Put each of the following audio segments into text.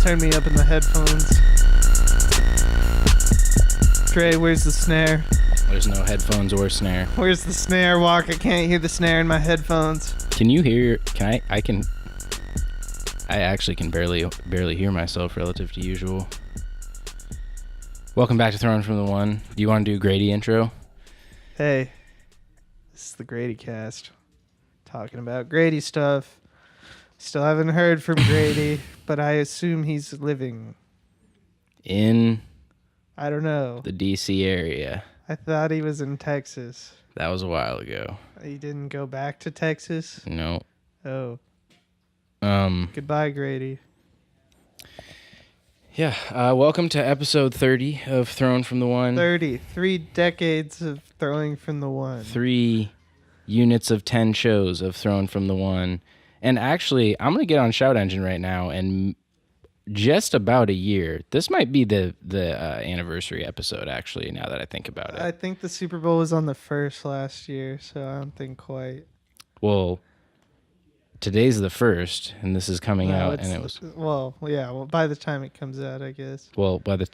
Turn me up in the headphones. Trey, where's the snare? There's no headphones or snare. Where's the snare, Walk? I can't hear the snare in my headphones. Can you hear? I actually can barely hear myself relative to usual. Welcome back to Thrown from the One. Do you want to do Grady intro? Hey, this is the Grady cast. Talking about Grady stuff. Still haven't heard from Grady, but I assume he's living In I don't know. the D.C. area. I thought he was in Texas. That was a while ago. He didn't go back to Texas? No. Oh. Um. Goodbye, Grady. Yeah. Welcome to episode 30 of Thrown from the One. 3 decades of throwing from the one. 3 units of 10 shows of Thrown from the One. And actually, I'm going to get on Shout Engine right now, and just about a year. This might be the anniversary episode, actually, now that I think about it. I think the Super Bowl was on the 1st last year, so I don't think quite. Well, today's the 1st, and this is coming out, and it was... Well, yeah, by the time it comes out, I guess. Well, But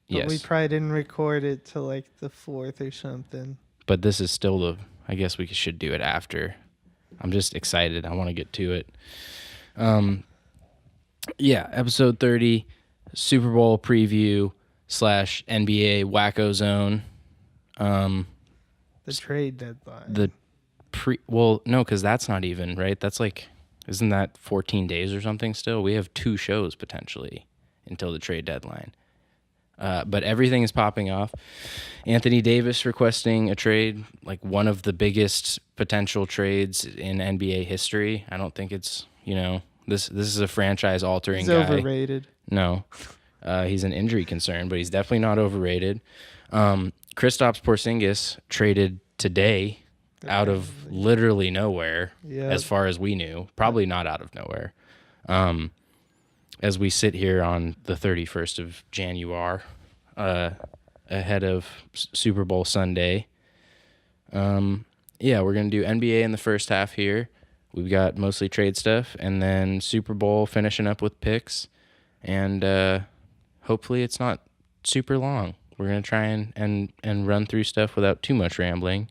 yes. we probably didn't record it till like the 4th or something. But this is still the... I guess we should do it after. I'm just excited. I want to get to it. Yeah, episode 30, Super Bowl preview / NBA Whacko Zone. The trade deadline. Well, no, because that's not even, right? That's like, isn't that 14 days or something still? We have 2 shows potentially until the trade deadline. But everything is popping off. Anthony Davis requesting a trade, like one of the biggest potential trades in NBA history. I don't think it's, this is a franchise-altering guy. He's overrated. No. He's an injury concern, but he's definitely not overrated. Kristaps Porzingis traded today out of literally nowhere, as far as we knew. Probably not out of nowhere. As we sit here on the 31st of January, ahead of Super Bowl Sunday. Yeah, we're going to do NBA in the first half here. We've got mostly trade stuff, and then Super Bowl finishing up with picks, and hopefully it's not super long. We're going to try and run through stuff without too much rambling.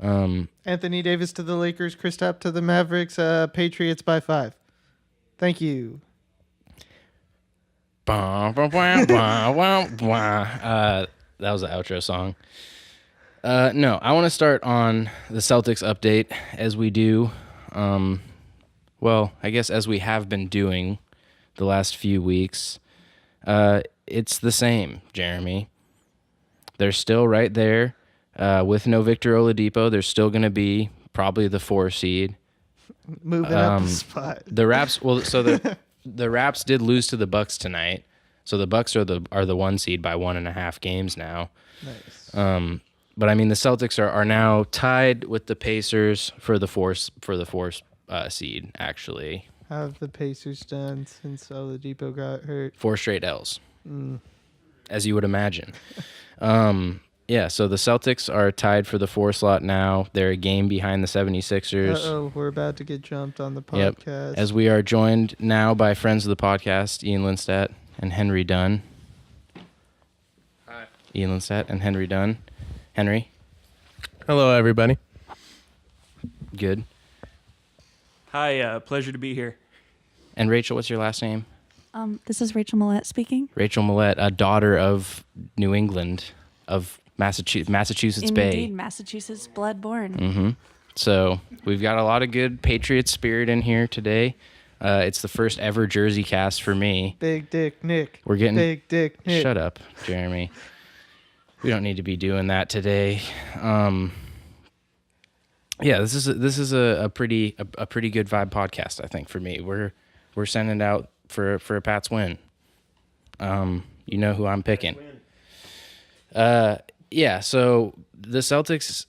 Anthony Davis to the Lakers, Kristaps to the Mavericks, Patriots by 5. Thank you. That was the outro song. No, I want to start on the Celtics update as we do. Well, I guess as we have been doing the last few weeks. It's the same, Jeremy. They're still right there. With no Victor Oladipo, they're still going to be probably the 4 seed. Moving up a spot. The Raps, the Raps did lose to the Bucks tonight, so the Bucks are the 1 seed by 1.5 games now. Nice. But I mean, the Celtics are now tied with the Pacers for the 4 seed. Actually, How have the Pacers done since Oladipo got hurt? 4 straight L's, as you would imagine. Yeah, so the Celtics are tied for the 4 slot now. They're a game behind the 76ers. Uh-oh, we're about to get jumped on the podcast. Yep. As we are joined now by friends of the podcast, Ian Lindstedt and Henry Dunn. Hi. Ian Lindstedt and Henry Dunn. Henry. Hello, everybody. Good. Hi, pleasure to be here. And Rachel, what's your last name? This is Rachel Millette speaking. Rachel Millette, a daughter of New England, of Massachusetts Bay. Indeed, Massachusetts blood born. Mm-hmm. So we've got a lot of good Patriots spirit in here today. It's the first ever Jersey cast for me. Big Dick Nick. We're getting Big Dick Nick. Shut up, Jeremy. We don't need to be doing that today. Yeah, this is a pretty good vibe podcast, I think, for me. We're sending it out for a Pats win. You know who I'm picking. Yeah, so the Celtics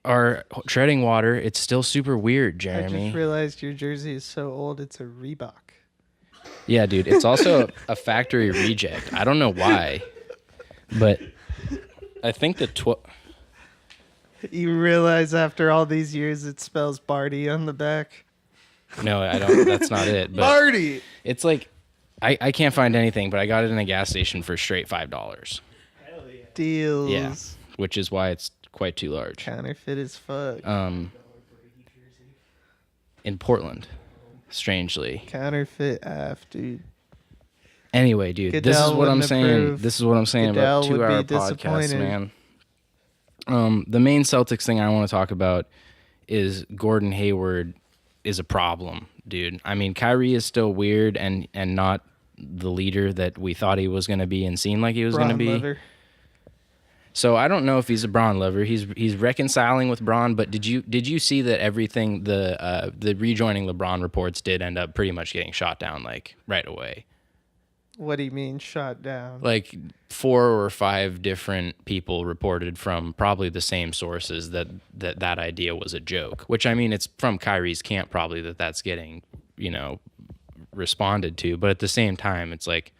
are treading water. It's still super weird, I Jeremy. just realized your jersey is so old, it's a Reebok. Yeah, dude, it's also a factory reject. I don't know why, but I think the You realize after all these years it spells Barty on the back? No, I don't. That's not it. But Barty! it's like I can't find anything, but I got it in a gas station for straight $5. Deals. Yeah, which is why it's quite too large. Counterfeit as fuck. In Portland, strangely. Counterfeit AF, dude. Anyway, dude, this is Goodell what I'm wouldn't saying. approve. This is what I'm saying Goodell about would be 2-hour podcasts, disappointed. man. The main Celtics thing I want to talk about is Gordon Hayward is a problem, dude. I mean, Kyrie is still weird and not the leader that we thought he was going to be and seemed like he was going to Braun be. lover. So I don't know if he's a Braun lover. He's reconciling with Braun, but did you see that everything the rejoining LeBron reports did end up pretty much getting shot down like right away? What do you mean shot down? Like 4 or 5 different people reported from probably the same sources that idea was a joke, which I mean, it's from Kyrie's camp probably that's getting, responded to. But at the same time, it's like,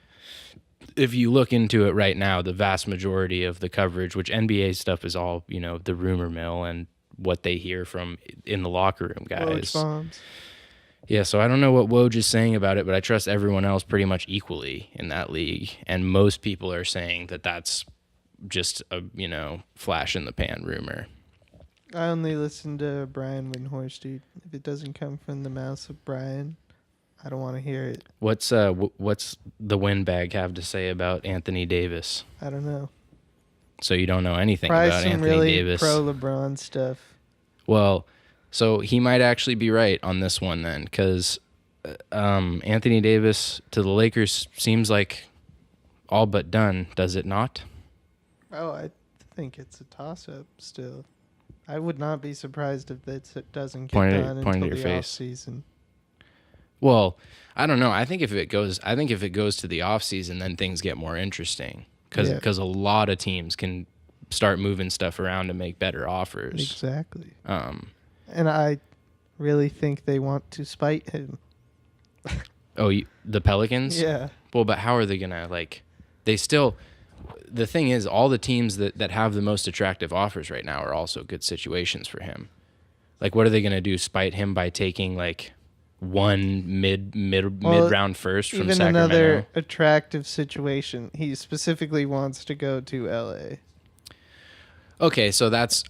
if you look into it right now, the vast majority of the coverage, which NBA stuff is all, the rumor mill and what they hear from in the locker room guys. Bombs. Yeah, so I don't know what Woj is saying about it, but I trust everyone else pretty much equally in that league. And most people are saying that that's just a, flash in the pan rumor. I only listen to Brian Windhorst, dude. If it doesn't come from the mouth of Brian, I don't want to hear it. What's the windbag have to say about Anthony Davis? I don't know. So you don't know anything Probably about some Anthony really Davis? pro LeBron stuff. Well, so he might actually be right on this one then, because Anthony Davis to the Lakers seems like all but done, does it not? Oh, I think it's a toss-up still. I would not be surprised if it doesn't get done until the offseason. Well, I don't know. I think if it goes to the offseason, then things get more interesting because a lot of teams can start moving stuff around to make better offers. Exactly. And I really think they want to spite him. The Pelicans? Yeah. Well, but how are they gonna the thing is, all the teams that have the most attractive offers right now are also good situations for him. Like, what are they gonna do? Spite him by taking like one mid round first from even Sacramento? Another attractive situation. He specifically wants to go to LA. Okay, so that's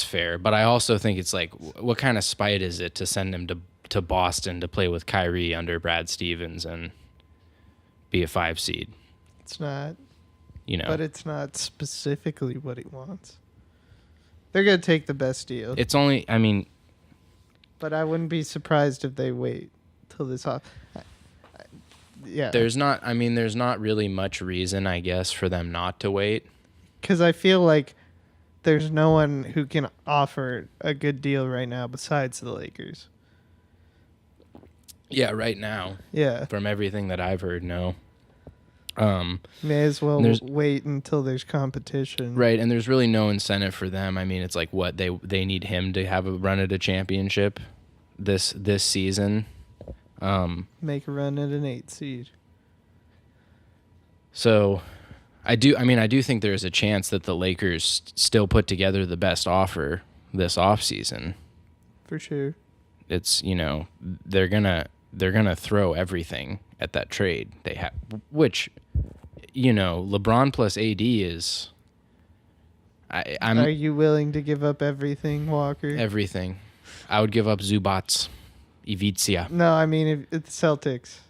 fair, but I also think it's like, what kind of spite is it to send him to Boston to play with Kyrie under Brad Stevens and be a 5 seed? It's not. But it's not specifically what he wants. They're going to take the best deal. It's only, but I wouldn't be surprised if they wait till this off. Yeah. There's not really much reason, I guess, for them not to wait. Because I feel like there's no one who can offer a good deal right now besides the Lakers. Yeah, right now. Yeah. From everything that I've heard, no. May as well wait until there's competition. Right, and there's really no incentive for them. I mean, it's like, what, they need him to have a run at a championship this season. Make a run at an 8 seed. So I do think there's a chance that the Lakers still put together the best offer this offseason. For sure. It's, they're gonna throw everything at that trade they have, which, LeBron plus AD is. Are you willing to give up everything, Walker? Everything. I would give up Zubats, Ivica. No, I mean if it's Celtics.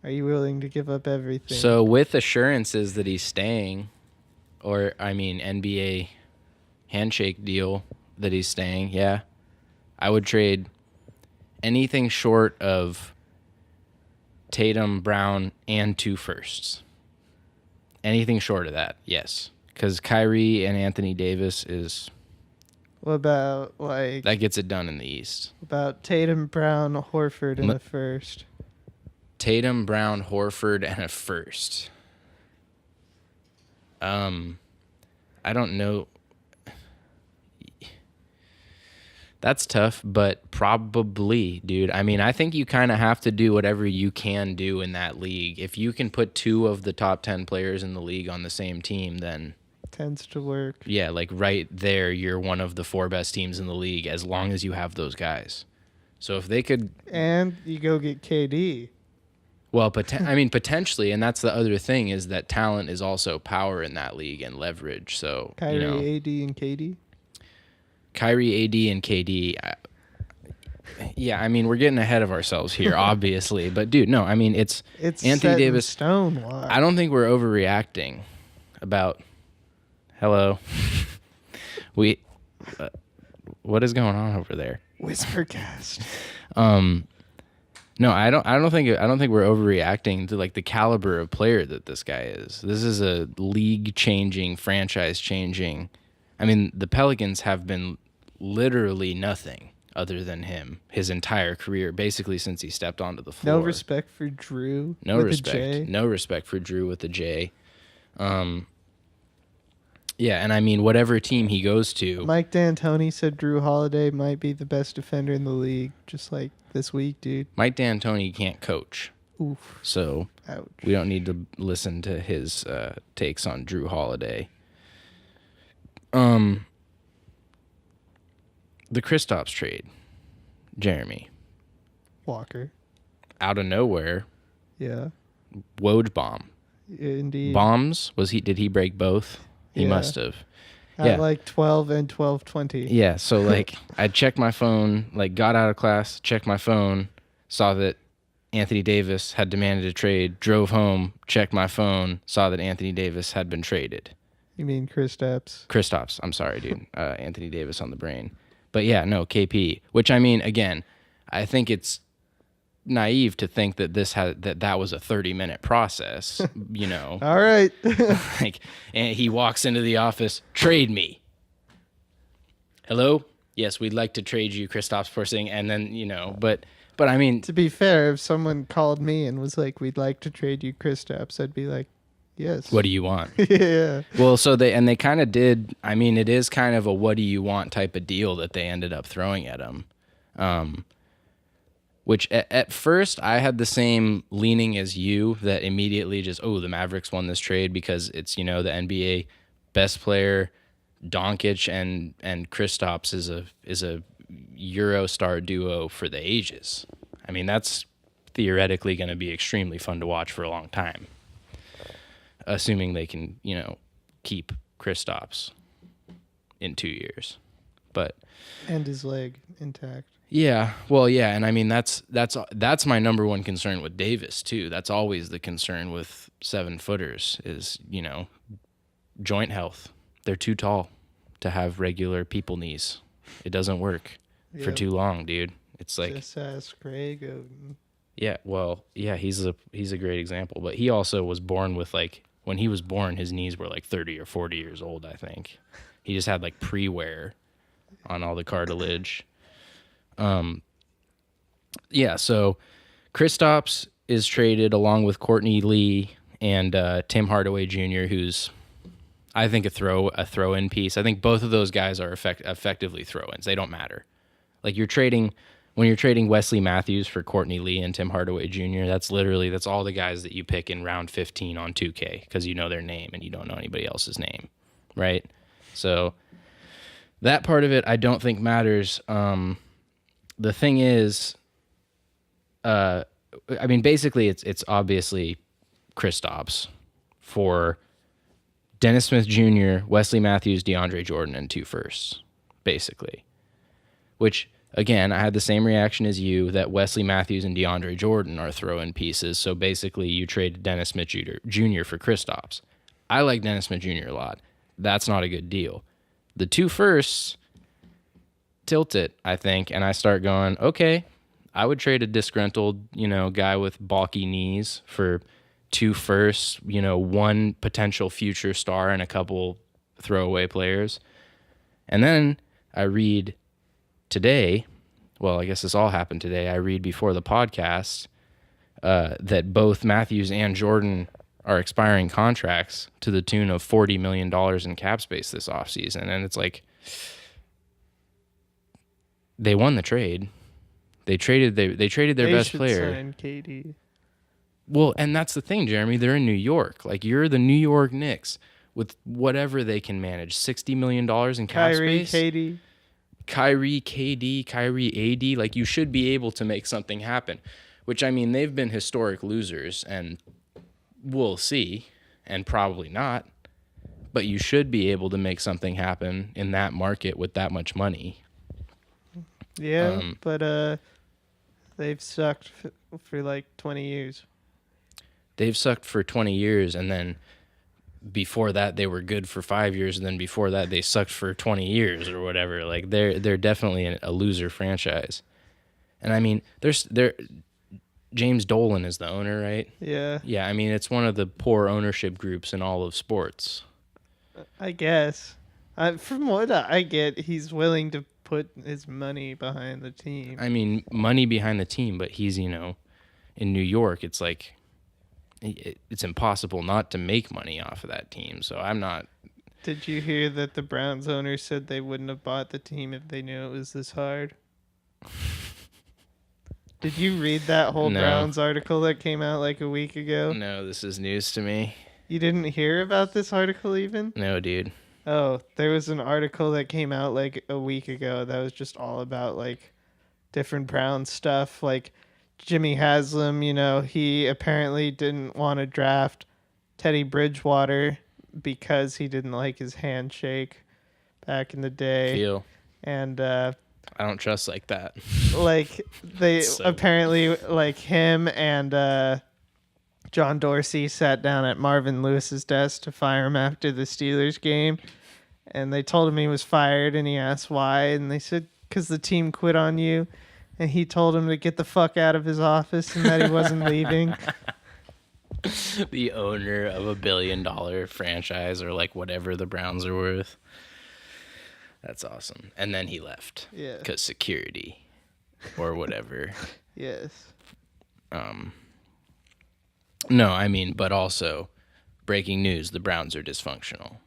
Are you willing to give up everything? So with assurances that he's staying, or NBA handshake deal that he's staying, yeah, I would trade anything short of Tatum, Brown, and 2 firsts. Anything short of that, yes. Because Kyrie and Anthony Davis is... What about, that gets it done in the East. About Tatum, Brown, Horford, and a first. Tatum, Brown, Horford, and a first. I don't know. That's tough, but probably, dude. I think you kind of have to do whatever you can do in that league. If you can put 2 of the top 10 players in the league on the same team, then... Tends to work. Yeah, like right there, you're one of the 4 best teams in the league as long as you have those guys. So if they could... And you go get KD. Well, I mean, potentially, and that's the other thing is that talent is also power in that league and leverage. So, Kyrie, AD, and KD. Kyrie, AD, and KD. Yeah, I mean, we're getting ahead of ourselves here, obviously. But, dude, no, I mean, it's Anthony set Davis. In stone. Why? I don't think we're overreacting about. Hello. What is going on over there? Whispercast. No, I don't think we're overreacting to like the caliber of player that this guy is. This is a league-changing, franchise-changing. I mean, the Pelicans have been literally nothing other than him his entire career, basically since he stepped onto the floor. No respect for Drew. No with respect. A J. No respect for Drew with a J. Yeah, and I mean, whatever team he goes to. Mike D'Antoni said Drew Holiday might be the best defender in the league, just like this week, dude. Mike D'Antoni can't coach. Oof. So Ouch. we don't need to listen to his takes on Drew Holiday. The Kristaps trade, Jeremy. Walker. Out of nowhere, Yeah. Woj bomb. Indeed. Bombs? Did he break both? He Yeah. must have. At like 12 and 12:20. Yeah, so like I checked my phone, like got out of class, checked my phone, saw that Anthony Davis had demanded a trade, drove home, checked my phone, saw that Anthony Davis had been traded. You mean Kristaps? Kristaps, I'm sorry, dude. Anthony Davis on the brain. But yeah, no, KP, which I mean, again, I think it's naive to think that that was a 30-minute process, you know. All right. Like, and he walks into the office, trade me. Hello? Yes, we'd like to trade you, Kristaps Porzingis, and then, you know, but I mean, To be fair, if someone called me and was like, "We'd like to trade you Kristaps," I'd be like, "Yes." what do you want? Yeah. Well, so they kind of did. I mean, it is kind of a what do you want type of deal that they ended up throwing at him. Which at first I had the same leaning as you, that immediately just, the Mavericks won this trade because it's, you know, the NBA best player, Doncic and Kristaps is a Eurostar duo for the ages. I mean, that's theoretically going to be extremely fun to watch for a long time, assuming they can, you know, keep Kristaps in 2 years. But And his leg intact. yeah, well, yeah, and I mean that's my number one concern with Davis too. That's always the concern with 7-footers is, you know, joint health. They're too tall to have regular people knees. It doesn't work for Yep. too long, dude. It's like Just ask Greg Oden. yeah, well, yeah, he's a great example, but he also was born with like when he was born, his knees were like 30 or 40 years old, I think. He just had like pre-wear on all the cartilage. Yeah, so Kristaps is traded along with Courtney Lee and Tim Hardaway Jr., who's I think a throw-in piece. I think both of those guys are effectively throw-ins. They don't matter. Like when you're trading Wesley Matthews for Courtney Lee and Tim Hardaway Jr., that's all the guys that you pick in round 15 on 2K because you know their name and you don't know anybody else's name, right? So that part of it I don't think matters. The thing is, I mean, basically, it's obviously Kristaps for Dennis Smith Jr., Wesley Matthews, DeAndre Jordan, and 2 firsts, basically. Which, again, I had the same reaction as you, that Wesley Matthews and DeAndre Jordan are throw-in pieces. So basically, you trade Dennis Smith Jr. for Kristaps. I like Dennis Smith Jr. a lot. That's not a good deal. The 2 firsts tilt it, I think, and I start going, okay, I would trade a disgruntled, you know, guy with balky knees for 2 firsts, you know, 1 potential future star and a couple throwaway players. And then I read today, well, I guess this all happened today, I read before the podcast that both Matthews and Jordan are expiring contracts to the tune of $40 million in cap space this offseason. And it's like, they won the trade. They traded their best should player. Sign KD. Well, and that's the thing, Jeremy. They're in New York. Like, you're the New York Knicks with whatever they can manage. $60 million in cap Kyrie, space. KD. Kyrie, KD, Kyrie, AD. Like, you should be able to make something happen. which I mean, they've been historic losers, and we'll see, and probably not. But you should be able to make something happen in that market with that much money. Yeah, but they've sucked for like 20 years. They've sucked for 20 years, and then before that they were good for 5 years, and then before that they sucked for 20 years or whatever. Like they're definitely a loser franchise. And I mean, there's James Dolan is the owner, right? Yeah, Yeah, I mean, it's one of the poor ownership groups in all of sports. I guess. From what I get, he's willing to put his money behind the team. I mean, money behind the team, but he's, in New York, it's like it's impossible not to make money off of that team. So I'm not. Did you hear that the Browns owner said they wouldn't have bought the team if they knew it was this hard? Did you read that whole No. Browns article that came out like a week ago? No, this is news to me. You didn't hear about this article even? No, dude. Oh, there was an article that came out like a week ago that was just all about like different Browns stuff. Like Jimmy Haslam, he apparently didn't want to draft Teddy Bridgewater because he didn't like his handshake back in the day. Feel. And I don't trust like that. like they So- apparently like him and John Dorsey sat down at Marvin Lewis's desk to fire him after the Steelers game, and they told him he was fired, and he asked why, and they said because the team quit on you, and he told him to get the fuck out of his office and that he wasn't leaving. The owner of $1 billion franchise, or like whatever the Browns are worth. That's awesome. And then he left. Yeah. Because security or whatever. Yes. No, I mean, but also breaking news, the Browns are dysfunctional.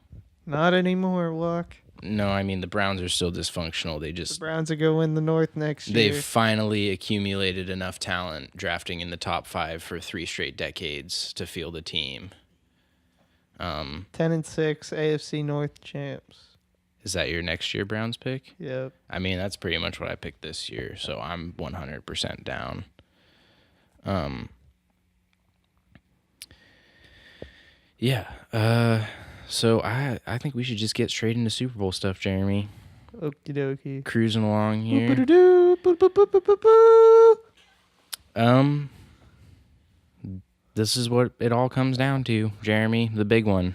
Not anymore, Walk. No, I mean, the Browns are still dysfunctional. They The just Browns are going to win the North next year. they've finally accumulated enough talent drafting in the top 5 for 3 straight decades to field a team. 10-6 AFC North champs. Is that your next year Browns pick? Yep. I mean, that's pretty much what I picked this year, so I'm 100% down. Yeah. So I think we should just get straight into Super Bowl stuff, Jeremy. Okie dokie. Cruising along here. Boop-a-doo, boop-a-boop-a-boop. This is what it all comes down to, Jeremy, the big one.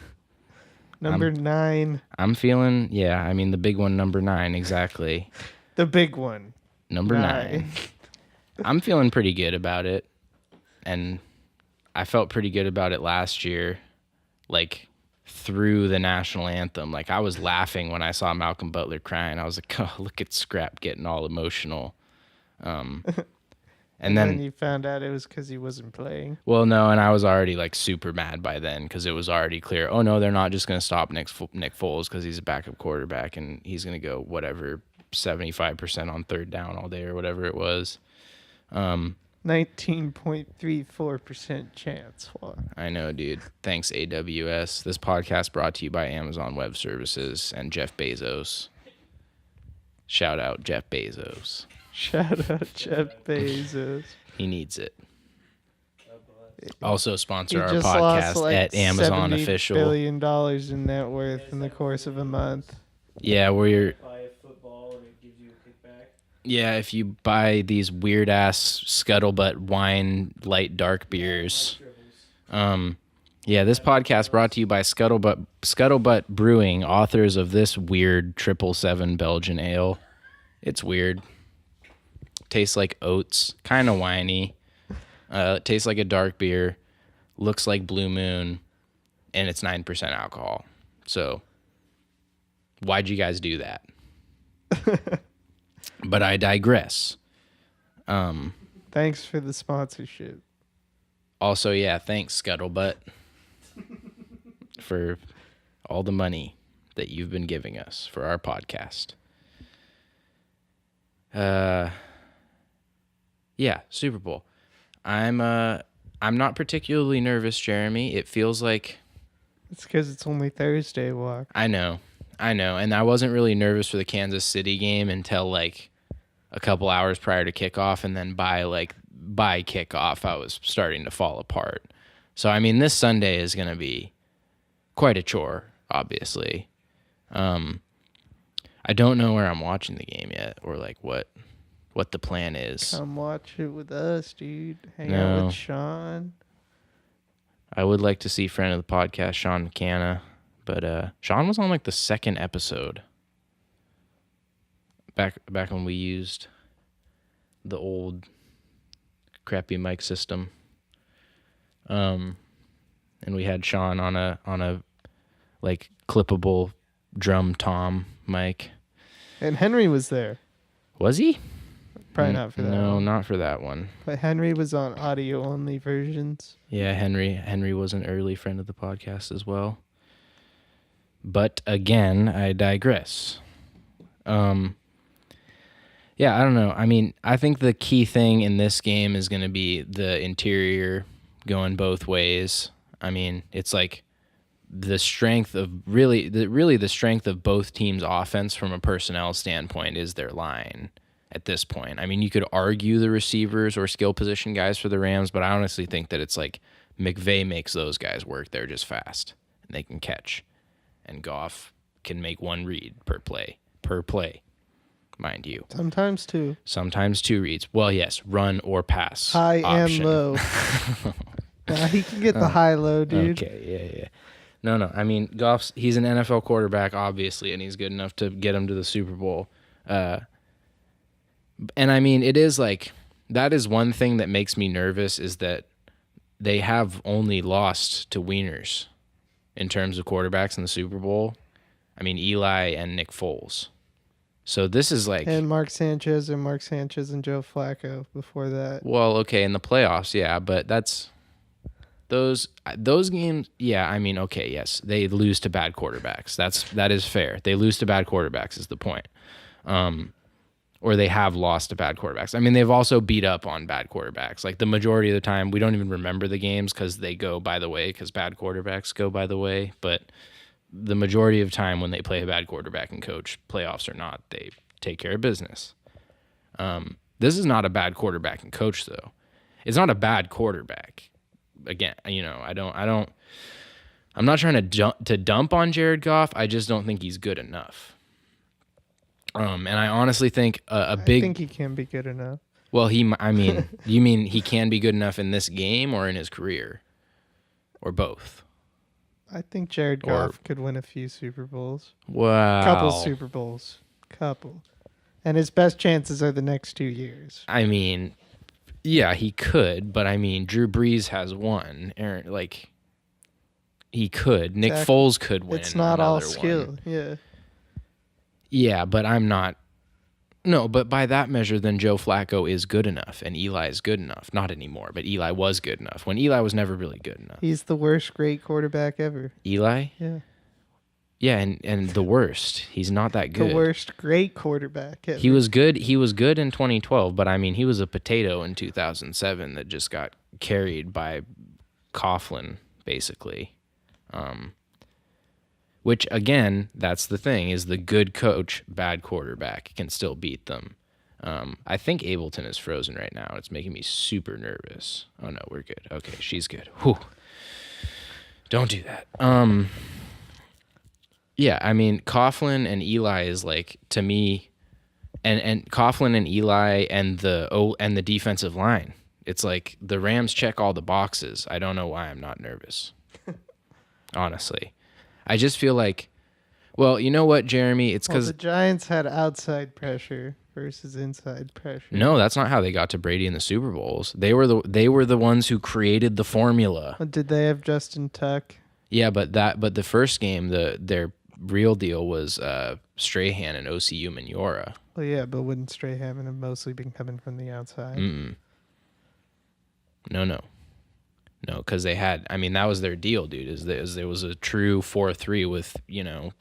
Number 9. I'm feeling, the big one, number 9, exactly. The big one. Number 9. I'm feeling pretty good about it. And I felt pretty good about it last year, like through the national anthem. Like I was laughing when I saw Malcolm Butler crying. I was like, oh, look at Scrap getting all emotional. And then you found out it was because he wasn't playing. Well, no, and I was already like super mad by then because it was already clear. Oh no, they're not just going to stop Nick Foles because he's a backup quarterback and he's going to go whatever 75% on third down all day or whatever it was. 19.34% chance. What? I know, dude. Thanks, AWS. This podcast brought to you by Amazon Web Services and Jeff Bezos. Shout out Jeff Bezos. Shout out Jeff Bezos. He needs it. Also He sponsor our just podcast lost like at Amazon $70 Official. billion in net worth in the course of a month. Yeah, where you're. Buy football and it gives you a kickback. Yeah, if you buy these weird ass scuttlebutt wine light dark beers. Yeah, this podcast brought to you by Scuttlebutt Brewing, authors of this weird 777 Belgian ale. It's weird. Tastes like oats, kind of whiny. Tastes like a dark beer, looks like Blue Moon, and it's 9% alcohol. So, why'd you guys do that? But I digress. Thanks for the sponsorship. Also, yeah, thanks, Scuttlebutt, for all the money that you've been giving us for our podcast. Yeah, Super Bowl. I'm not particularly nervous, Jeremy. It feels like It's because it's only Thursday, Walk. I know, and I wasn't really nervous for the Kansas City game until like a couple hours prior to kickoff, and then by like by kickoff, I was starting to fall apart. So, I mean, this Sunday is going to be quite a chore, obviously. I don't know where I'm watching the game yet, or like what the plan is. Come watch it with us, dude. Hang No. out with Sean. I would like to see friend of the podcast, Sean McCanna, but Sean was on like the second episode. Back when we used the old crappy mic system. And we had Sean on a like clippable drum tom mic. And Henry was there. Was he? Probably not for that No, one. not for that one. But Henry was on audio-only versions. Yeah, Henry was an early friend of the podcast as well. But again, I digress. Yeah, I don't know. I mean, I think the key thing in this game is going to be the interior going both ways. I mean, it's like the strength of the strength of both teams' offense from a personnel standpoint is their line at this point. I mean, you could argue the receivers or skill position guys for the Rams, but I honestly think that it's like McVay makes those guys work. They're just fast and they can catch, and Goff can make one read per play, mind you. Sometimes two. Sometimes two reads. Well, yes, run or pass. High option. and low. Nah, he can get the high-low, dude. Okay, yeah. No. I mean, he's an NFL quarterback, obviously, and he's good enough to get him to the Super Bowl. And I mean, it is like, that is one thing that makes me nervous, is that they have only lost to wieners in terms of quarterbacks in the Super Bowl. I mean, Eli and Nick Foles. So this is like... And Mark Sanchez and Joe Flacco before that. Well, okay, in the playoffs, yeah, but that's... Those games, yeah, I mean, okay, yes, they lose to bad quarterbacks. That is fair. They lose to bad quarterbacks is the point. Or they have lost to bad quarterbacks. I mean, they've also beat up on bad quarterbacks. Like the majority of the time, we don't even remember the games because they go by the way, because bad quarterbacks go by the way. But the majority of time when they play a bad quarterback and coach, playoffs or not, they take care of business. This is not a bad quarterback and coach, though. It's not a bad quarterback. Again, you know, I'm not trying to dump on Jared Goff. I just don't think he's good enough. And I honestly think I think he can be good enough. Well, you mean he can be good enough in this game or in his career? Or both? I think Jared Goff could win a few Super Bowls. Wow. Couple Super Bowls. Couple. And his best chances are the next 2 years. I mean, yeah, he could, but I mean, Drew Brees has one. He could. Nick Foles could win. It's not all one. skill. Yeah. Yeah, but I'm not. No, but by that measure, then Joe Flacco is good enough, and Eli is good enough. Not anymore, but Eli was good enough. When Eli was never really good enough. He's the worst great quarterback ever. Eli? Yeah. Yeah, and the worst. He's not that good. The worst great quarterback ever. He was good in 2012, but I mean, he was a potato in 2007 that just got carried by Coughlin, basically. Which, again, that's the thing, is the good coach, bad quarterback can still beat them. I think Ableton is frozen right now. It's making me super nervous. Oh, no, we're good. Okay, she's good. Whew. Don't do that. Yeah, I mean, Coughlin and Eli is like, to me, and Coughlin and Eli and the defensive line. It's like the Rams check all the boxes. I don't know why I'm not nervous. Honestly. I just feel like, well, you know what, Jeremy? It's because the Giants had outside pressure versus inside pressure. No, that's not how they got to Brady in the Super Bowls. They were the ones who created the formula. Did they have Justin Tuck? Yeah, but the first game, their real deal was Strahan and OCU Minora. Well, yeah, but wouldn't Strahan have mostly been coming from the outside? No, because they had. I mean, that was their deal, dude. Is there was a true 4-3 with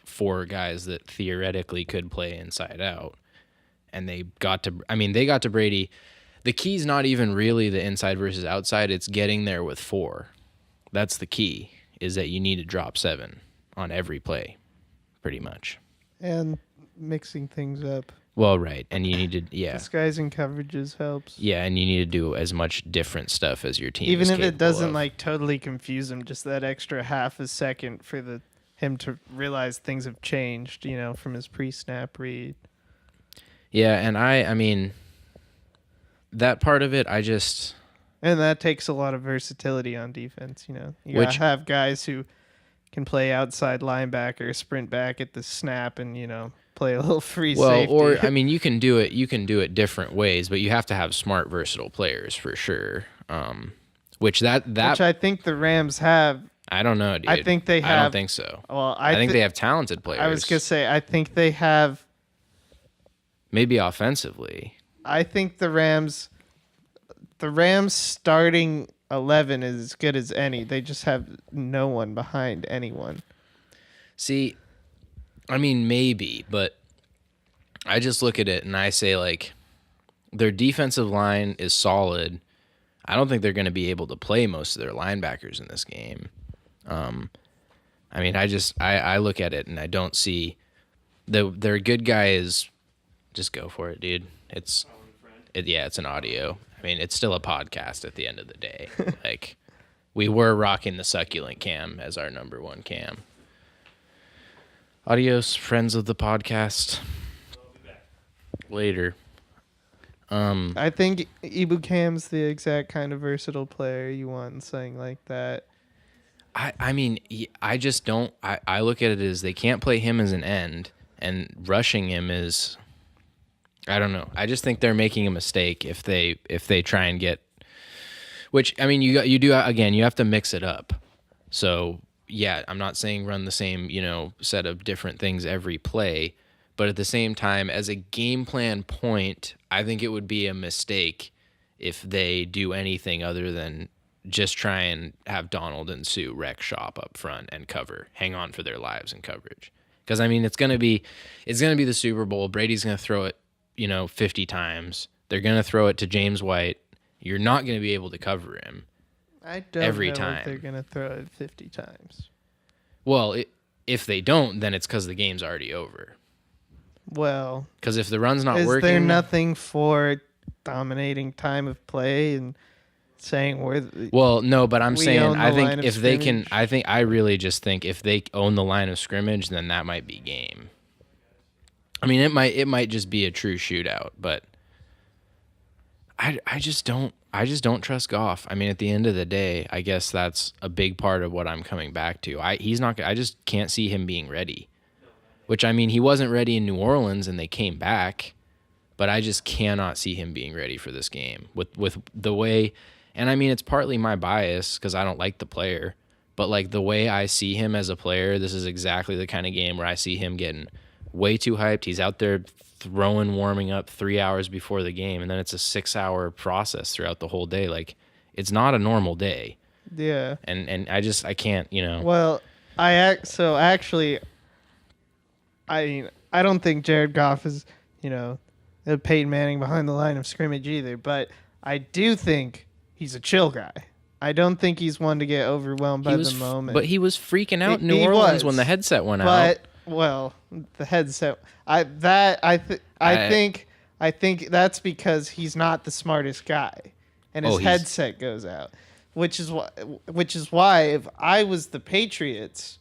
four guys that theoretically could play inside out, and they got to. I mean, they got to Brady. The key's not even really the inside versus outside. It's getting there with four. That's the key. Is that you need to drop 7 on every play, pretty much. And mixing things up. Well, right, and you need to Disguising coverages helps. yeah, and you need to do as much different stuff as your team. Even is if it capable doesn't of. like totally confuse him, just that extra half a second for him to realize things have changed, from his pre-snap read. Yeah, and I mean, that part of it, And that takes a lot of versatility on defense, You Which- gotta have guys who can play outside linebacker, sprint back at the snap, and play a little free safety. or I mean, you can do it different ways, but you have to have smart, versatile players for sure. Which I think the Rams have. I don't know, dude. I think they I have. don't think so. Well, I think they have talented players. I was gonna say I think they have. Maybe offensively. I think the Rams starting 11 is as good as any. They just have no one behind anyone. See, I mean, maybe, but I just look at it and I say, like, their defensive line is solid. I don't think they're going to be able to play most of their linebackers in this game. I mean, I look at it and I don't see their good guy is just go for it, dude. It's an audio. I mean, it's still a podcast at the end of the day. Like, we were rocking the succulent cam as our number one cam. Adios, friends of the podcast. Later. I think Ibukам's the exact kind of versatile player you want in something like that. I mean, I just don't. I look at it as they can't play him as an end, and rushing him is. I don't know. I just think they're making a mistake if they try and get. Which I mean, you do again. You have to mix it up. So yeah, I'm not saying run the same set of different things every play, but at the same time, as a game plan point, I think it would be a mistake if they do anything other than just try and have Donald and Sue wreck shop up front and hang on for their lives in coverage. Because I mean, it's gonna be the Super Bowl. Brady's gonna throw it, 50 times. They're gonna throw it to James White. You're not gonna be able to cover him. I don't every know time. if they're going to throw it 50 times. Well, if they don't, then it's because the game's already over. Well, Because if the run's not is working, there nothing for dominating time of play and saying well, no, but I'm we saying own the I think line of if they can, scrimmage? I really just think if they own the line of scrimmage, then that might be game. I mean, it might just be a true shootout, but I just don't trust Goff. I mean, at the end of the day, I guess that's a big part of what I'm coming back to. I just can't see him being ready. Which, I mean, he wasn't ready in New Orleans and they came back, but I just cannot see him being ready for this game with the way, and I mean, it's partly my bias because I don't like the player, but like the way I see him as a player, this is exactly the kind of game where I see him getting way too hyped. He's out there warming up 3 hours before the game, and then it's a 6-hour process throughout the whole day. Like, it's not a normal day. Yeah. And I can't, Well, actually, I don't think Jared Goff is, Peyton Manning behind the line of scrimmage either, but I do think he's a chill guy. I don't think he's one to get overwhelmed by the moment. But he was freaking out in He New Orleans was, when the headset went out. But the headset. I think that's because he's not the smartest guy, and his headset goes out, which is why if I was the Patriots,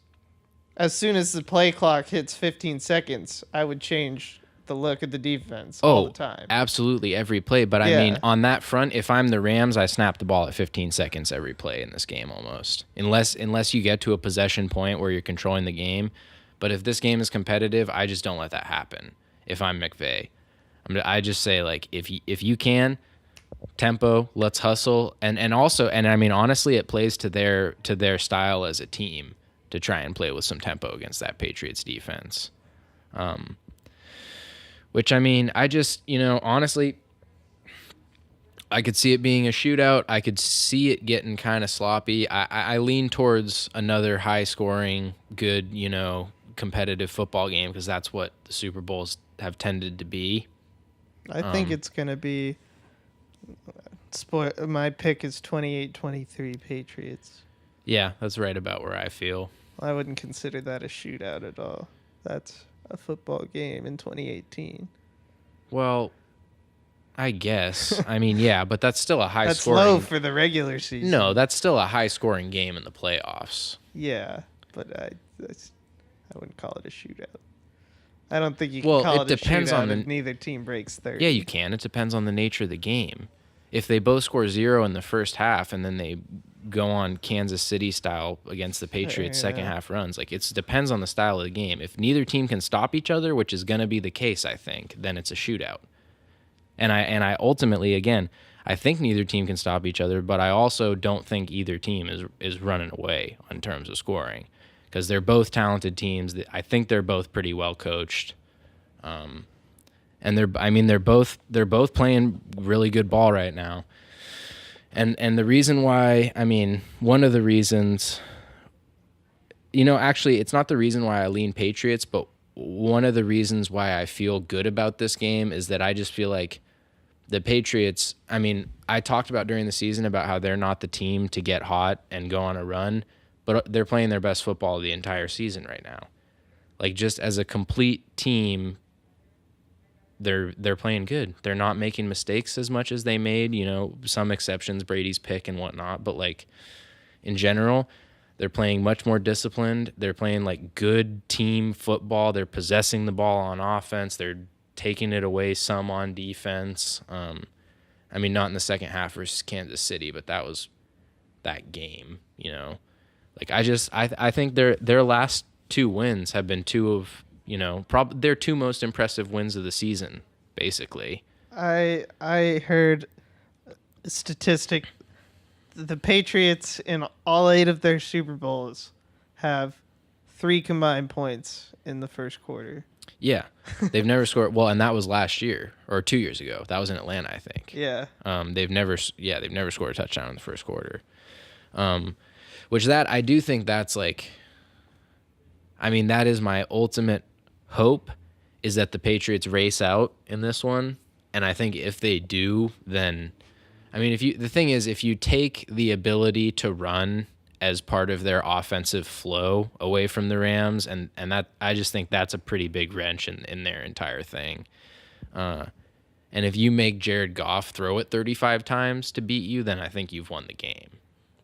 as soon as the play clock hits 15 seconds, I would change the look of the defense all the time. Absolutely, every play. But I mean, on that front, if I'm the Rams, I snap the ball at 15 seconds every play in this game almost, unless you get to a possession point where you're controlling the game. But if this game is competitive, I just don't let that happen. If I'm McVay, I just say, like, if you can, tempo, let's hustle, and I mean, honestly, it plays to their style as a team to try and play with some tempo against that Patriots defense. Which, I mean, I just, honestly, I could see it being a shootout. I could see it getting kind of sloppy. I lean towards another high-scoring, good, competitive football game because that's what the Super Bowls have tended to be. I think it's going to be my pick is 28-23 Patriots. Yeah, that's right about where I feel. I wouldn't consider that a shootout at all. That's a football game in 2018. Well, I guess. I mean, yeah, but that's still a high That's scoring. low for the regular season. No, that's still a high scoring game in the playoffs. Yeah, but I wouldn't call it a shootout. I don't think you can Well, call it it a depends shootout on if the- neither team breaks 30. Yeah, you can. It depends on the nature of the game. If they both score 0 in the first half and then they go on Kansas City style against the Patriots second half runs, like it depends on the style of the game. If neither team can stop each other, which is going to be the case, I think, then it's a shootout. And I ultimately, again, I think neither team can stop each other, but I also don't think either team is running away in terms of scoring because they're both talented teams. I think they're both pretty well coached. And they're both playing really good ball right now. And the reason why, one of the reasons, actually it's not the reason why I lean Patriots, but one of the reasons why I feel good about this game is that I just feel like the Patriots, I talked about during the season about how they're not the team to get hot and go on a run, but they're playing their best football the entire season right now. Like just as a complete team, they're playing good. They're not making mistakes as much as they made, some exceptions, Brady's pick and whatnot, but like in general, they're playing much more disciplined. They're playing like good team football. They're possessing the ball on offense. They're taking it away some on defense. Not in the second half versus Kansas City, but that was that game, Like I think their last 2 wins have been 2 of, their 2 most impressive wins of the season, basically. I heard a statistic. The Patriots in all 8 of their Super Bowls have 3 combined points in the first quarter. Yeah, they've never scored. Well, and that was last year or 2 years ago. That was in Atlanta, I think. Yeah. They've never scored a touchdown in the first quarter. Which that I do think that's like. That is my ultimate hope, is that the Patriots race out in this one, and I think if they do, then the thing is, if you take the ability to run as part of their offensive flow away from the Rams, and that I just think that's a pretty big wrench in their entire thing. And if you make Jared Goff throw it 35 times to beat you, then I think you've won the game.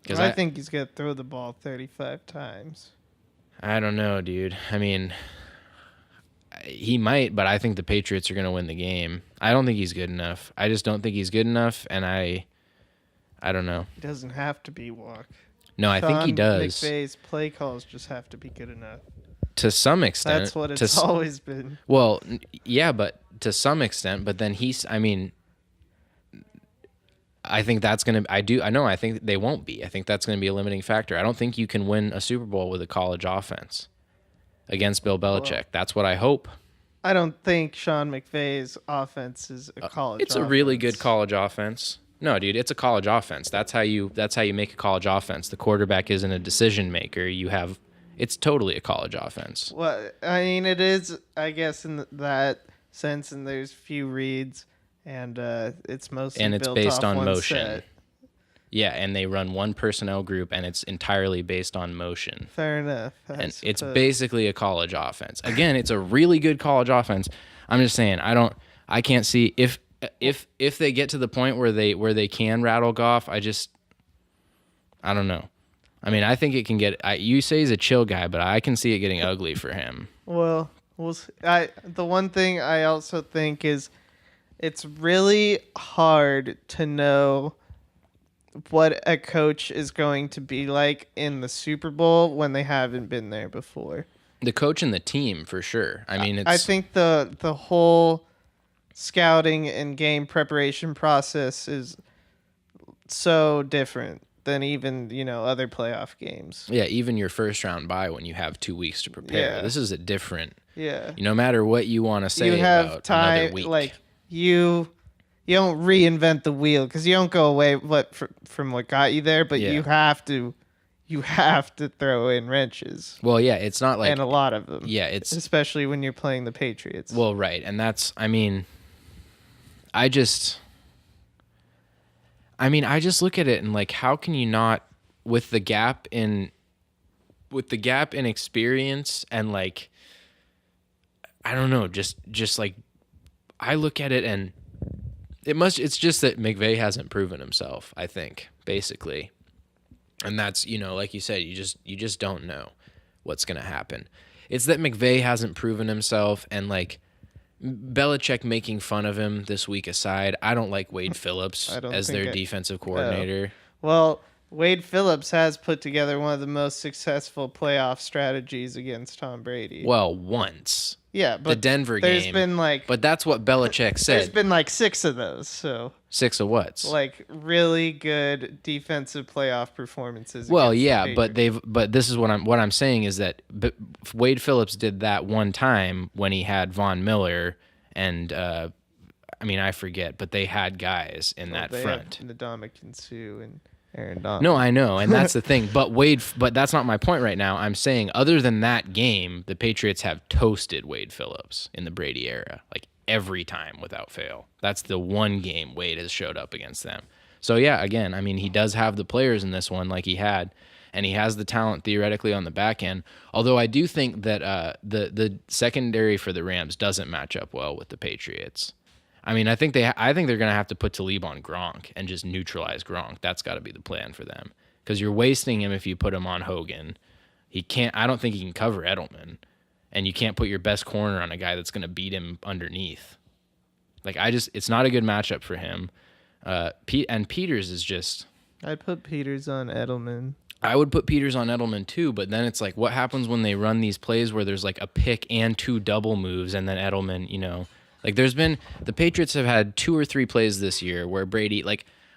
Because I think he's going to throw the ball 35 times. I don't know, dude. He might, but I think the Patriots are going to win the game. I don't think he's good enough. I just don't think he's good enough, and I don't know. He doesn't have to be Walk. No, I think he does. McVay's play calls just have to be good enough. To some extent. That's what it's always been. Well, yeah, but to some extent, but then I think that's going to, I think they won't be. I think that's going to be a limiting factor. I don't think you can win a Super Bowl with a college offense against Bill Belichick. Well, that's what I hope. I don't think Sean McVay's offense is a college It's offense. a really good college offense. No, dude, it's a college offense. That's how you make a college offense. The quarterback isn't a decision maker. It's totally a college offense. Well, it is, I guess, in that sense, and there's few reads. And it's mostly built based off on one motion. set. Yeah, and they run one personnel group, and it's entirely based on motion. Fair enough. And it's basically a college offense. Again, it's a really good college offense. I'm just saying, I can't see if they get to the point where they can rattle Goff. I don't know. I think it can get. You say he's a chill guy, but I can see it getting ugly for him. Well, the one thing I also think is, it's really hard to know what a coach is going to be like in the Super Bowl when they haven't been there before. The coach and the team, for sure. I think the whole scouting and game preparation process is so different than even, other playoff games. Yeah, even your first round bye when you have 2 weeks to prepare. Yeah. This is a different. Yeah. No matter what you want to say, you have about time, another week. like you don't reinvent the wheel because you don't go away from what got you there, but you have to throw in wrenches. Well, yeah, it's not like, and a lot of them. Yeah, it's especially when you're playing the Patriots. Well, right, and that's I just look at it and like, how can you not, with the gap in experience and like, I don't know, just like I look at it and it's just that McVay hasn't proven himself, I think, basically. And that's, like you said, you just don't know what's going to happen. It's that McVay hasn't proven himself, and like Belichick making fun of him this week aside, I don't like Wade Phillips as their defensive coordinator. Well, Wade Phillips has put together one of the most successful playoff strategies against Tom Brady. Well, once. Yeah, but the Denver there's game. been like, but that's what Belichick said. There's been like 6 of those, so 6 of what? Like really good defensive playoff performances. Well, against yeah, the but Patriots. this is what I'm saying is that Wade Phillips did that one time when he had Von Miller and I forget, but they had guys in that front. Ndamukong Suh and Aaron Donald. No, I know, and that's the thing. But that's not my point right now. I'm saying other than that game, the Patriots have toasted Wade Phillips in the Brady era, like every time without fail. That's the one game Wade has showed up against them. So yeah, again, he does have the players in this one like he had, and he has the talent theoretically on the back end. Although I do think that the secondary for the Rams doesn't match up well with the Patriots. I think they're going to have to put Talib on Gronk and just neutralize Gronk. That's got to be the plan for them, because you're wasting him if you put him on Hogan. I don't think he can cover Edelman, and you can't put your best corner on a guy that's going to beat him underneath. It's not a good matchup for him. And Peters is just. I'd put Peters on Edelman. I would put Peters on Edelman too, but then it's like, what happens when they run these plays where there's like a pick and 2 double moves, and then Edelman, Like the Patriots have had 2 or 3 plays this year where Brady,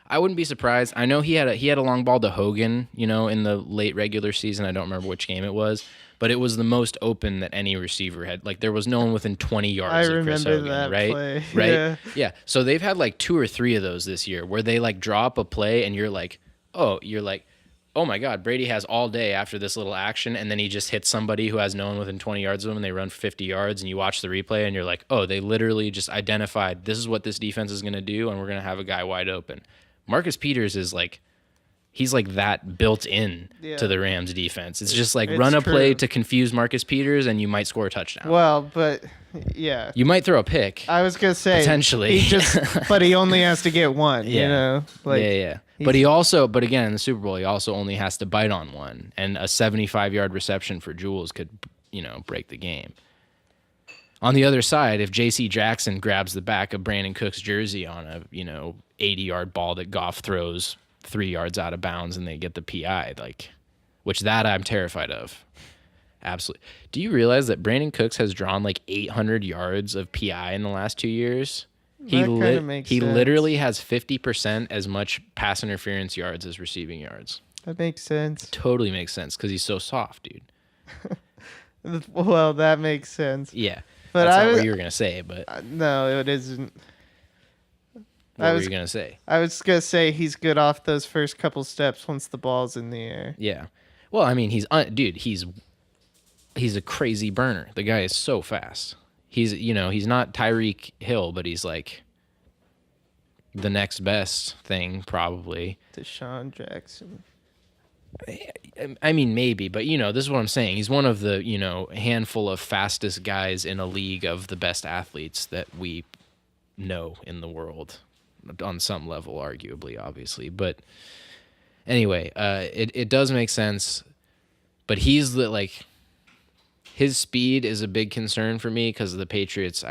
I wouldn't be surprised. I know he had a long ball to Hogan, in the late regular season. I don't remember which game it was, but it was the most open that any receiver had. Like there was no one within 20 yards of Chris Hogan, that right? play. Right? Yeah. So they've had like 2 or 3 of those this year where they draw up a play and you're like, oh my God, Brady has all day after this little action, and then he just hits somebody who has no one within 20 yards of him, and they run 50 yards, and you watch the replay, and you're like, oh, they literally just identified this is what this defense is going to do, and we're going to have a guy wide open. Marcus Peters is he's that built in to the Rams defense. It's just run a play to confuse Marcus Peters, and you might score a touchdown. Well, but yeah. You might throw a pick. I was going to say. Potentially. But he only has to get one, yeah. Yeah. But again, in the Super Bowl, he also only has to bite on one, and a 75-yard reception for Jules could, break the game. On the other side, if J.C. Jackson grabs the back of Brandon Cook's jersey on a, 80-yard ball that Goff throws 3 yards out of bounds and they get the PI, which that I'm terrified of. Absolutely. Do you realize that Brandon Cooks has drawn 800 yards of PI in the last 2 years? He literally has 50% as much pass interference yards as receiving yards. That makes sense. Totally makes sense because he's so soft, dude. Well, that makes sense. Yeah. But that's not what you were going to say, but. No, it isn't. What were you going to say? I was going to say he's good off those first couple steps once the ball's in the air. Yeah. Well, he's a crazy burner. The guy is so fast. He's not Tyreek Hill, but he's the next best thing probably. Deshaun Jackson. Maybe, but this is what I'm saying. He's one of the, handful of fastest guys in a league of the best athletes that we know in the world on some level, arguably, obviously. But anyway, it does make sense, but he's his speed is a big concern for me because of the Patriots.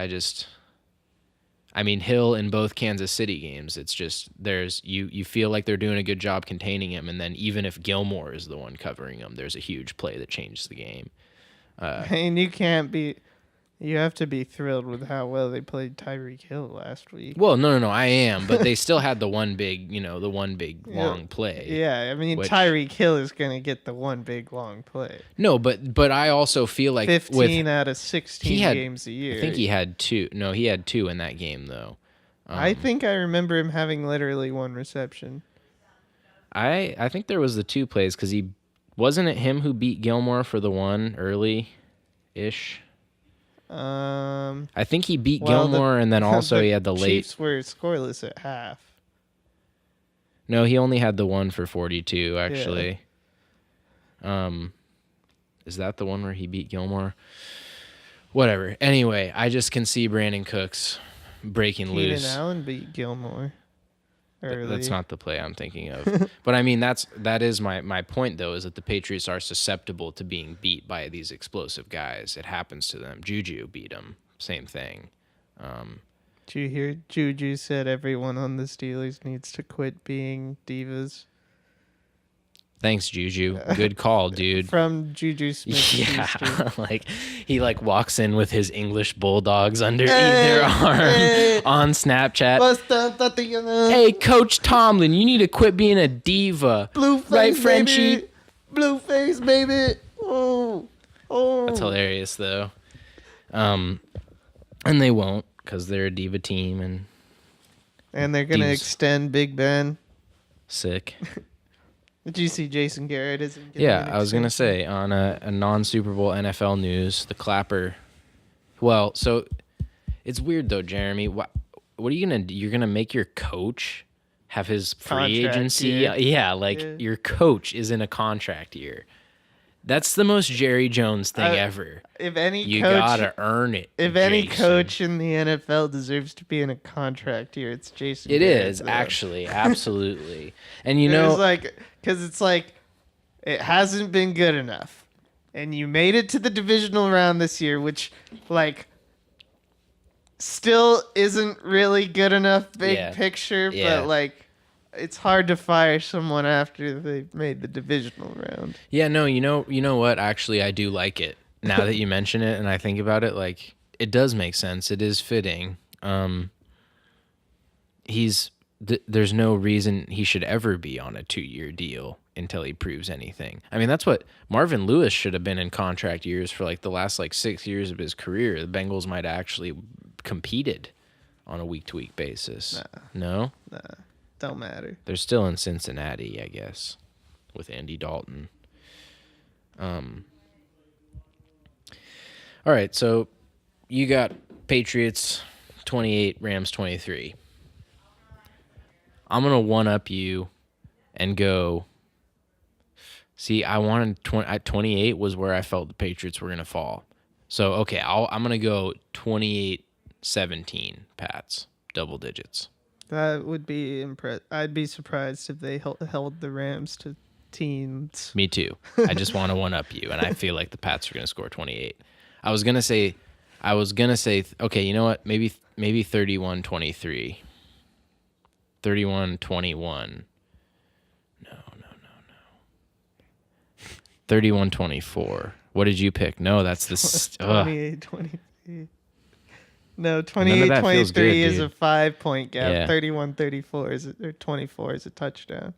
Hill in both Kansas City games, it's just you feel like they're doing a good job containing him, and then even if Gilmore is the one covering him, there's a huge play that changes the game. You have to be thrilled with how well they played Tyreek Hill last week. Well, no, I am, but they still had the one big long play. Yeah, Tyreek Hill is going to get the one big long play. No, but I also feel like 15 out of 16 games a year. I think he had 2. No, he had 2 in that game though. I think I remember him having literally 1 reception. I think there was the 2 plays because wasn't it him who beat Gilmore for the one early-ish? I think he beat Gilmore, and then also he had the late. Chiefs were scoreless at half. No, he only had the one for 42, actually. Yeah. Is that the one where he beat Gilmore? Whatever. Anyway, I just can see Brandon Cooks breaking Keenan loose. Allen beat Gilmore early. That's not the play I'm thinking of. But I mean, that is my point though, is that the Patriots are susceptible to being beat by these explosive guys. It happens to them. Juju beat them. Same thing. Did you hear Juju said everyone on the Steelers needs to quit being divas? Thanks, Juju. Good call, dude. From Juju Smith-Schuster. Yeah, like he walks in with his English bulldogs underneath their arm on Snapchat. Hey, Coach Tomlin, you need to quit being a diva. Blueface, right, Frenchie? baby. Blueface, baby. Oh. That's hilarious, though. And they won't, because they're a diva team And they're gonna Divas. extend Big Ben. sick. Did you see Jason Garrett isn't getting Yeah, an I was gonna extension? say on a non-Super Bowl NFL news, the clapper. Well, so it's weird though, Jeremy. What are you gonna do? You're gonna make your coach have his free Contract agency? year. Yeah, like Yeah. your coach is in a contract year. That's the most Jerry Jones thing ever. If any You coach, gotta earn it. if any Jason. coach in the NFL deserves to be in a contract here, it's Jason. It Garrett, is though. actually absolutely, and you It know, was like, because it's like, it hasn't been good enough, and you made it to the divisional round this year, which like still isn't really good enough big Yeah. picture, Yeah. but like it's hard to fire someone after they've made the divisional round. yeah, no, you know what? Actually, I do like it now that you mention it, and I think about it. Like, it does make sense. It is fitting. There's no reason he should ever be on a 2-year deal until he proves anything. I mean, that's what Marvin Lewis should have been in contract years for like the last 6 years of his career. The Bengals might have actually competed on a week-to-week basis. No? Nah, don't matter. They're still in Cincinnati, I guess, with Andy Dalton. All right, so you got Patriots 28, Rams 23. I'm going to one-up you and go, see, I wanted 28 was where I felt the Patriots were going to fall. So, okay, I'm going to go 28-17 Pats, double digits. That would be I'd be surprised if they held the Rams to teens. Me too. I just want to one-up you, and I feel like the Pats are going to score 28. I was gonna say, okay, you know what? Maybe 31-23. 31-21. No. 31-24. What did you pick? No, that's the 28-23. No, None of that feels 28-23 good, is dude. a 5-point gap. Yeah. 31-34 or 24 is a touchdown.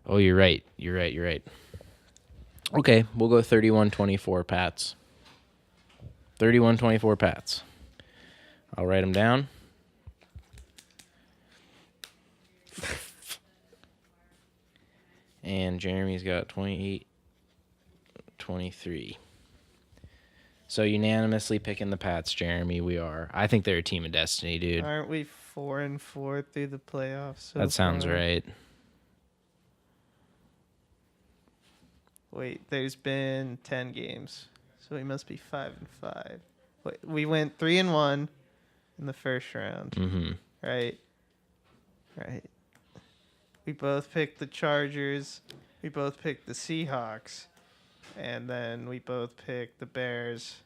Oh, you're right. You're right. Okay, we'll go 31-24 Pats. 31-24 Pats. I'll write them down. And Jeremy's got 28-23. So unanimously picking the Pats, Jeremy. We are. I think they're a team of destiny, dude. Aren't we 4-4 through the playoffs? That sounds right. Wait, there's been 10 games, so we must be 5-5. Wait, we went 3-1 in the first round, Mm-hmm. right? Right. We both picked the Chargers. We both picked the Seahawks, and then we both picked the Bears.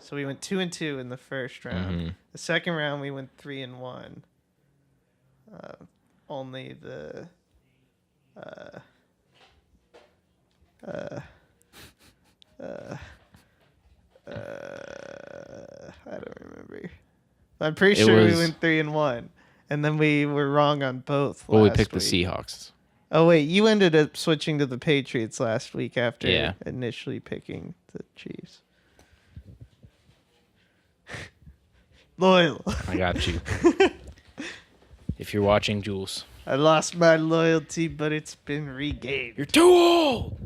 So we went 2-2 in the first round. Mm-hmm. The second round we went 3-1. Only the I don't remember. I'm pretty It sure we was- went 3-1, and then we were wrong on both. Well, we last picked the week. Seahawks. Oh wait, you ended up switching to the Patriots last week after Yeah. initially picking the Chiefs. Loyal. I got you. If you're watching, Jules. I lost my loyalty, but it's been regained. You're too old.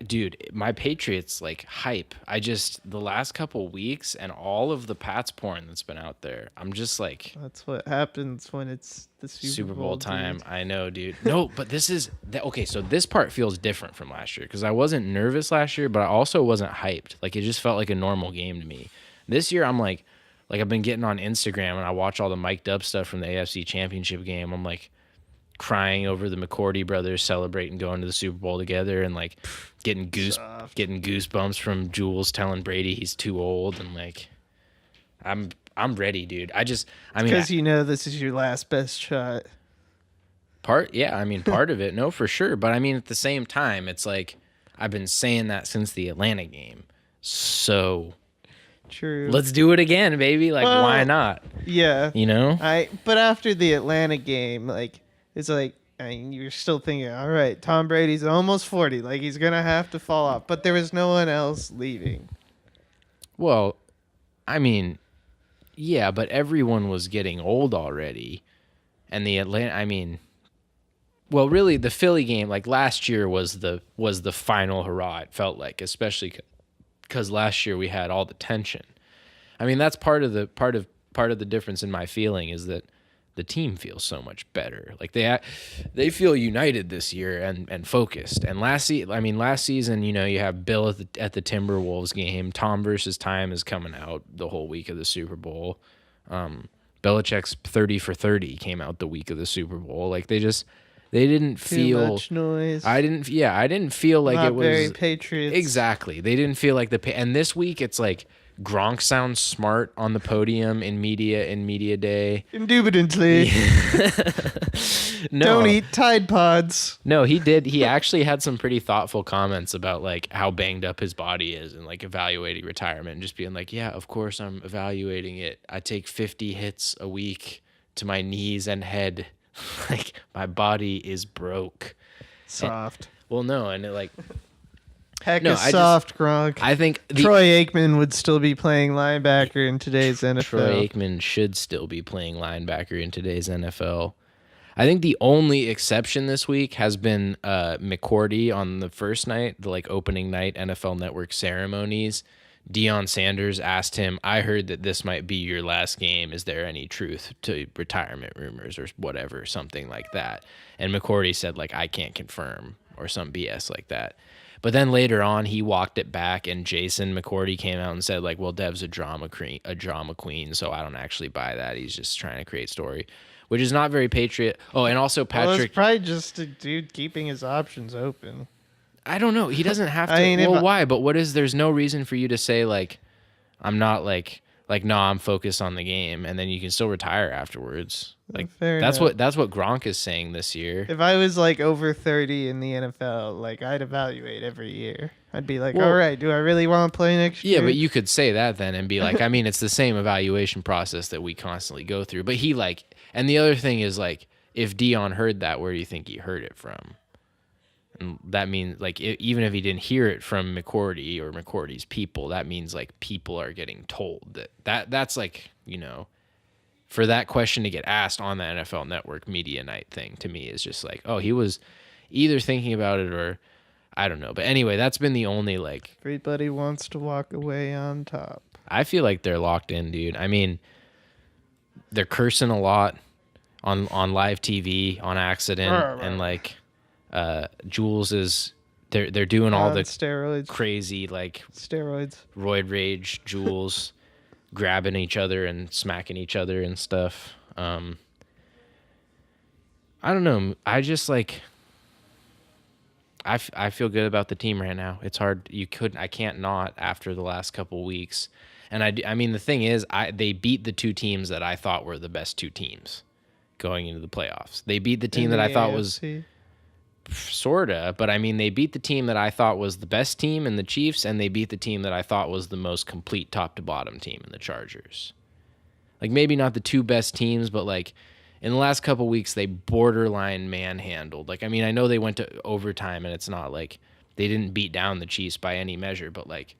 Dude, my Patriots hype. The last couple weeks and all of the Pats porn that's been out there. I'm just like That's what happens when it's the Super Bowl time. dude. I know, dude. No, but this is okay. So this part feels different from last year because I wasn't nervous last year, but I also wasn't hyped. Like it just felt like a normal game to me. This year, I'm like like I've been getting on Instagram and I watch all the mic'd up stuff from the AFC Championship game. I'm like crying over the McCourty brothers celebrating going to the Super Bowl together, and like getting goosebumps from Jules telling Brady he's too old, and like I'm ready, dude. I mean, Because you know this is your last best shot. part of it, no, for sure. But I mean, at the same time, it's like I've been saying that since the Atlanta game. So True. let's do it again, baby. Like, Well, why not? Yeah. You know? But after the Atlanta game, like it's like I mean, you're still thinking, all right, Tom Brady's almost 40, like he's gonna have to fall off. But there was no one else leaving. Well, I mean, yeah, but everyone was getting old already. And the Atlanta, I mean, well, really the Philly game, like last year was the final hurrah, it felt like, especially because last year we had all the tension. I mean, that's part of the difference in my feeling is that the team feels so much better. Like they feel united this year and focused. And last season, you know, you have Bill at the Timberwolves game. Tom versus Time is coming out the whole week of the Super Bowl. Belichick's 30 for 30 came out the week of the Super Bowl. Like they didn't feel Too much noise. I didn't feel like Not it was very Patriots. Exactly. They didn't feel like and this week it's like Gronk sounds smart on the podium in media day. Indubitably. No. Don't eat Tide Pods. No, he did. He actually had some pretty thoughtful comments about like how banged up his body is and like evaluating retirement and just being like, yeah, of course I'm evaluating it. I take 50 hits a week to my knees and head. Like my body is broke. Soft. Well, no, and it like Heck No, is I soft, Gronk. I think Troy Aikman would still be playing linebacker in today's NFL. Troy Aikman should still be playing linebacker in today's NFL. I think the only exception this week has been McCourty on the first night, the like opening night NFL Network ceremonies. Deion Sanders asked him, I heard that this might be your last game. Is there any truth to retirement rumors or whatever, something like that? And McCourty said, like, I can't confirm or some BS like that. But then later on, he walked it back, and Jason McCourty came out and said, like, well, Dev's a drama queen, so I don't actually buy that. He's just trying to create story, which is not very Patriot. Oh, and also Well, Patrick. it's probably just a dude keeping his options open. I don't know. He doesn't have to. I mean, Well, why? But there's no reason for you to say, like, I'm not like, no, I'm focused on the game, and then you can still retire afterwards. Like, Fair that's enough. what Gronk is saying this year. If I was like over 30 in the NFL, like I'd evaluate every year. I'd be like, Well- all right, do I really want to play next year? Yeah, but you could say that then and be like, I mean, it's the same evaluation process that we constantly go through. But he like, and the other thing is like, if Dion heard that, where do you think he heard it from? And that means like, even if he didn't hear it from McCourty or McCourty's people, that means like people are getting told that's like, you know, for that question to get asked on the NFL Network media night thing to me is just like, oh, he was either thinking about it or I don't know. But anyway, that's been the only like, Everybody wants to walk away on top. I feel like they're locked in, dude. I mean, they're cursing a lot on live TV on accident, and like Jules is they're doing all On the steroids. crazy like Steroids. roid rage Jules grabbing each other and smacking each other and stuff. I don't know. I just like I feel good about the team right now. It's hard. I can't not after the last couple weeks. And I mean, the thing is, they beat the two teams that I thought were the best two teams going into the playoffs. They beat the team that I thought was sorta, but I mean, they beat the team that I thought was the best team in the Chiefs, and they beat the team that I thought was the most complete top to bottom team in the Chargers. Like maybe not the two best teams, but like in the last couple weeks, they borderline manhandled. Like, I mean, I know they went to overtime, and it's not like they didn't beat down the Chiefs by any measure, but like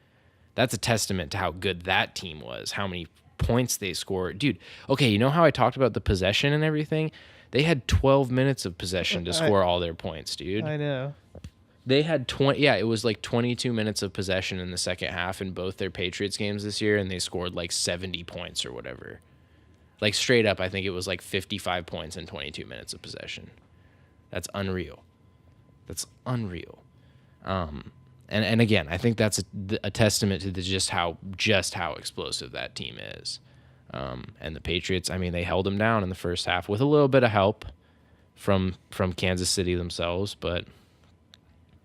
that's a testament to how good that team was, how many points they scored. Dude, okay, you know how I talked about the possession and everything? They had 12 minutes of possession to score all their points, dude. I know. They had it was like 22 minutes of possession in the second half in both their Patriots games this year, and they scored like 70 points or whatever. Like straight up, I think it was like 55 points in 22 minutes of possession. That's unreal. That's unreal. And again, I think that's a testament to just how explosive that team is. And the Patriots, I mean, they held them down in the first half with a little bit of help from Kansas City themselves, but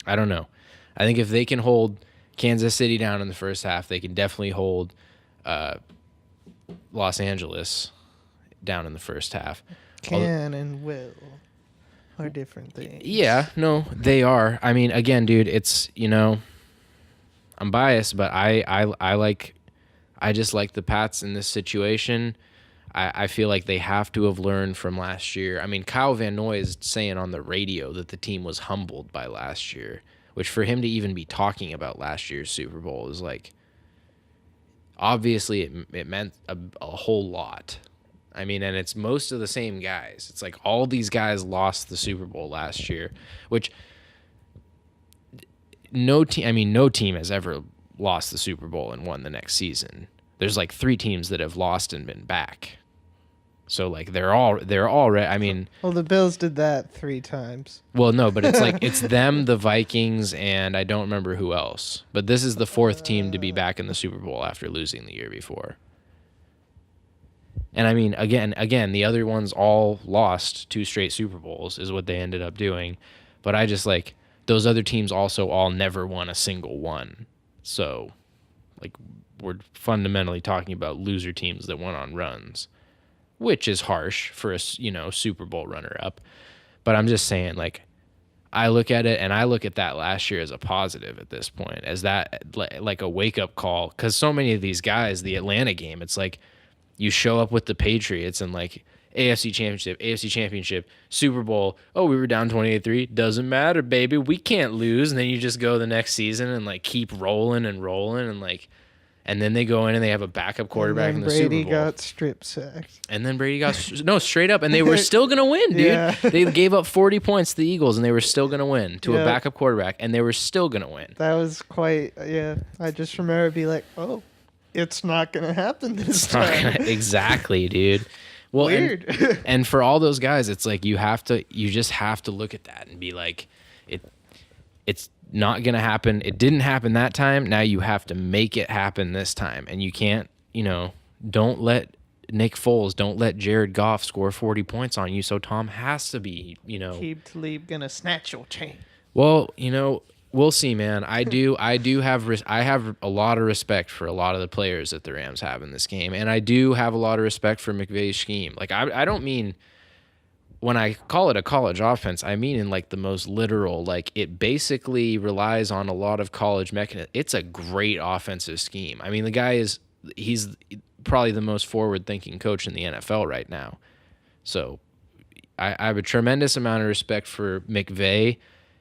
I don't know. I think if they can hold Kansas City down in the first half, they can definitely hold Los Angeles down in the first half. Can and will are different things. Yeah, no, they are. I mean, again, dude, it's, I'm biased, but I just like the Pats in this situation. I feel like they have to have learned from last year. I mean, Kyle Van Noy is saying on the radio that the team was humbled by last year, which for him to even be talking about last year's Super Bowl is like, obviously it meant a whole lot. I mean, and it's most of the same guys. It's like all these guys lost the Super Bowl last year, which no team has ever lost the Super Bowl and won the next season. There's like 3 teams that have lost and been back. So like they're all I mean, well, the Bills did that 3 times. Well, no, but it's like it's them, the Vikings, and I don't remember who else. But this is the 4th team to be back in the Super Bowl after losing the year before. And I mean, again, the other ones all lost 2 straight Super Bowls is what they ended up doing. But I just like those other teams also all never won a single one. So like we're fundamentally talking about loser teams that went on runs, which is harsh for a, Super Bowl runner-up. But I'm just saying, like, I look at it, and I look at that last year as a positive at this point, as that, like, a wake-up call. Because so many of these guys, the Atlanta game, it's like you show up with the Patriots and, like, AFC Championship, Super Bowl. Oh, we were down 28-3. Doesn't matter, baby. We can't lose. And then you just go the next season and, like, keep rolling and like... And then they go in and they have a backup quarterback in the Super Bowl. Brady got strip sacked. And then Brady got straight up, and they were still gonna win, dude. Yeah. They gave up 40 points to the Eagles, and they were still gonna win to a backup quarterback, and they were still gonna win. That was quite I just remember be like, oh, it's not gonna happen this time. Exactly, dude. Well, Weird. And for all those guys, it's like you just have to look at that and be like, it's not going to happen. It didn't happen that time. Now you have to make it happen this time. And you can't, don't let Nick Foles, don't let Jared Goff score 40 points on you. So Tom has to be, Keep Talib gonna snatch your chain. Well, we'll see, man. I have a lot of respect for a lot of the players that the Rams have in this game. And I do have a lot of respect for McVay's scheme. Like, I don't mean... When I call it a college offense, I mean in like the most literal, like it basically relies on a lot of college mechanisms. It's a great offensive scheme. I mean, the guy he's probably the most forward-thinking coach in the NFL right now. So I have a tremendous amount of respect for McVay,